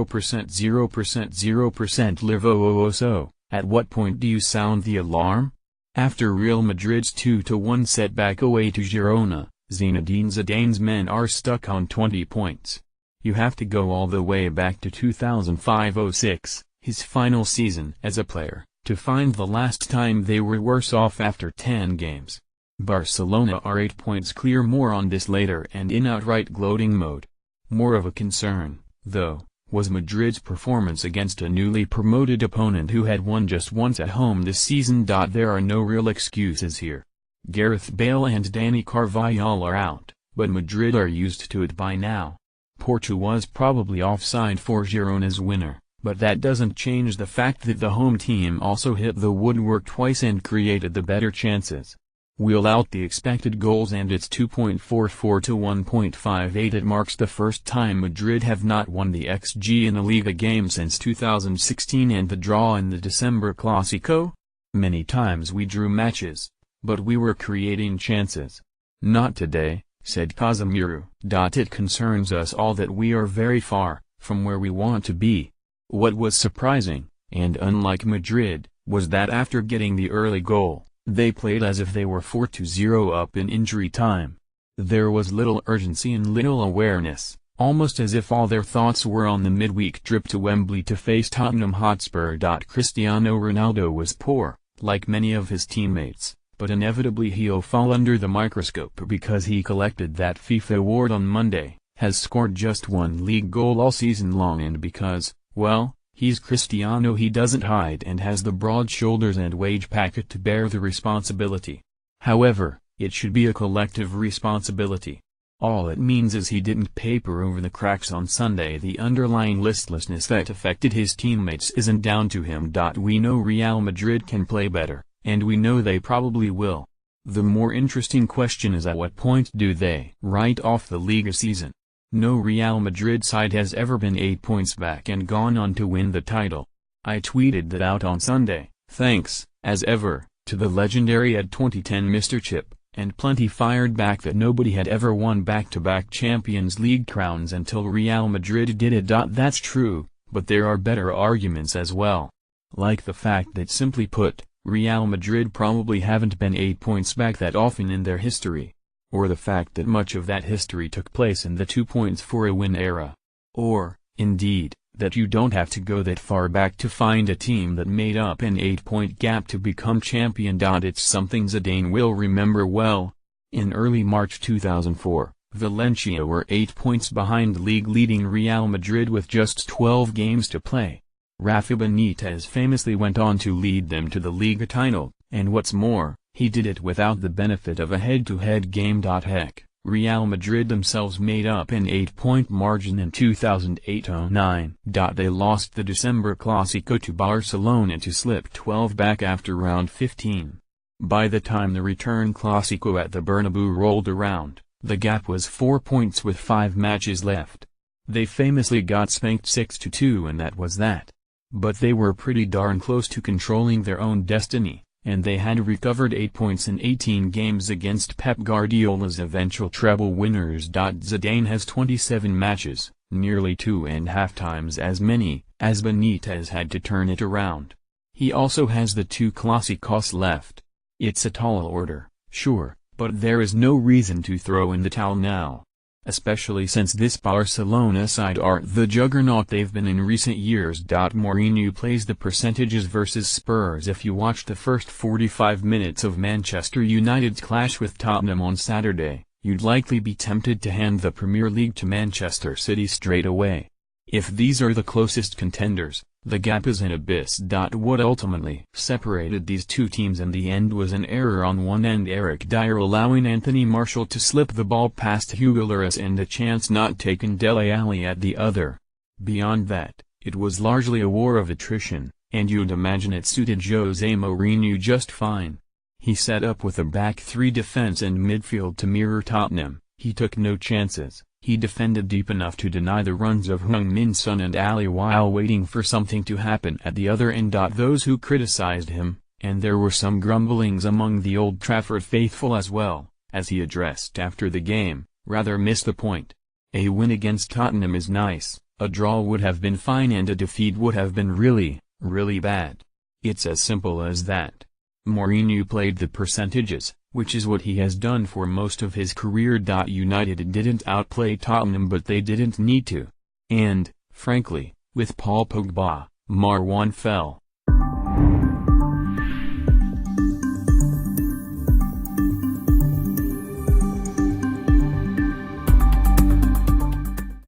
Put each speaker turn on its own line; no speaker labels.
0% 0% live so. At what point do you sound the alarm? After Real Madrid's 2-1 setback away to Girona, Zinedine Zidane's men are stuck on 20 points. You have to go all the way back to 2005-06, his final season as a player, to find the last time they were worse off after 10 games. Barcelona are 8 points clear. More on this later, and in outright gloating mode. More of a concern, though, was Madrid's performance against a newly promoted opponent who had won just once at home this season. There are no real excuses here. Gareth Bale and Dani Carvajal are out, but Madrid are used to it by now. Porto was probably offside for Girona's winner, but that doesn't change the fact that the home team also hit the woodwork twice and created the better chances. Wheel out the expected goals and it's 2.44 to 1.58. It marks the first time Madrid have not won the XG in a Liga game since 2016 and the draw in the December Clásico. Many times we drew matches, but we were creating chances. Not today, said Casemiro. It concerns us all that we are very far from where we want to be. What was surprising, and unlike Madrid, was that after getting the early goal, they played as if they were 4-0 up in injury time. There was little urgency and little awareness, almost as if all their thoughts were on the midweek trip to Wembley to face Tottenham Hotspur. Cristiano Ronaldo was poor, like many of his teammates, but inevitably he'll fall under the microscope because he collected that FIFA award on Monday, has scored just one league goal all season long, and because, well, he's Cristiano, he doesn't hide and has the broad shoulders and wage packet to bear the responsibility. However, it should be a collective responsibility. All it means is he didn't paper over the cracks on Sunday. The underlying listlessness that affected his teammates isn't down to him. We know Real Madrid can play better, and we know they probably will. The more interesting question is, at what point do they write off the Liga season? No Real Madrid side has ever been 8 points back and gone on to win the title. I tweeted that out on Sunday, thanks, as ever, to the legendary at 2010 Mr. Chip, and plenty fired back that nobody had ever won back-to-back Champions League crowns until Real Madrid did it. That's true, but there are better arguments as well. Like the fact that, simply put, Real Madrid probably haven't been 8 points back that often in their history. Or the fact that much of that history took place in the 2 points for a win era. Or, indeed, that you don't have to go that far back to find a team that made up an 8-point gap to become champion. It's something Zidane will remember well. In early March 2004, Valencia were 8 points behind league-leading Real Madrid with just 12 games to play. Rafa Benitez famously went on to lead them to the Liga title, and what's more, he did it without the benefit of a head-to-head game. Heck, Real Madrid themselves made up an 8-point margin in 2008-09. They lost the December Clásico to Barcelona to slip 12 back after round 15. By the time the return Clásico at the Bernabeu rolled around, the gap was 4 points with 5 matches left. They famously got spanked 6-2, and that was that. But they were pretty darn close to controlling their own destiny, and they had recovered 8 points in 18 games against Pep Guardiola's eventual treble winners. Zidane has 27 matches, nearly 2.5 times as many as Benitez had to turn it around. He also has the 2 Clásicos left. It's a tall order, sure, but there is no reason to throw in the towel now. Especially since this Barcelona side aren't the juggernaut they've been in recent years. Mourinho plays the percentages versus Spurs. If you watched the first 45 minutes of Manchester United's clash with Tottenham on Saturday, you'd likely be tempted to hand the Premier League to Manchester City straight away. If these are the closest contenders, the gap is an abyss. What ultimately separated these two teams in the end was an error on one end, Eric Dyer allowing Anthony Martial to slip the ball past Hugo Lloris and a chance not taken Dele Alli at the other. Beyond that, it was largely a war of attrition, and you'd imagine it suited Jose Mourinho just fine. He set up with a back three defense and midfield to mirror Tottenham. He took no chances. He defended deep enough to deny the runs of Heung-min Son and Ali while waiting for something to happen at the other end. Those who criticized him, and there were some grumblings among the Old Trafford faithful as well, as he addressed after the game, rather missed the point. A win against Tottenham is nice, A draw would have been fine and a defeat would have been really, really bad. It's as simple as that. Mourinho played the percentages, which is what he has done for most of his career. United didn't outplay Tottenham, but they didn't need to. And, frankly, with Paul Pogba, Marwan fell.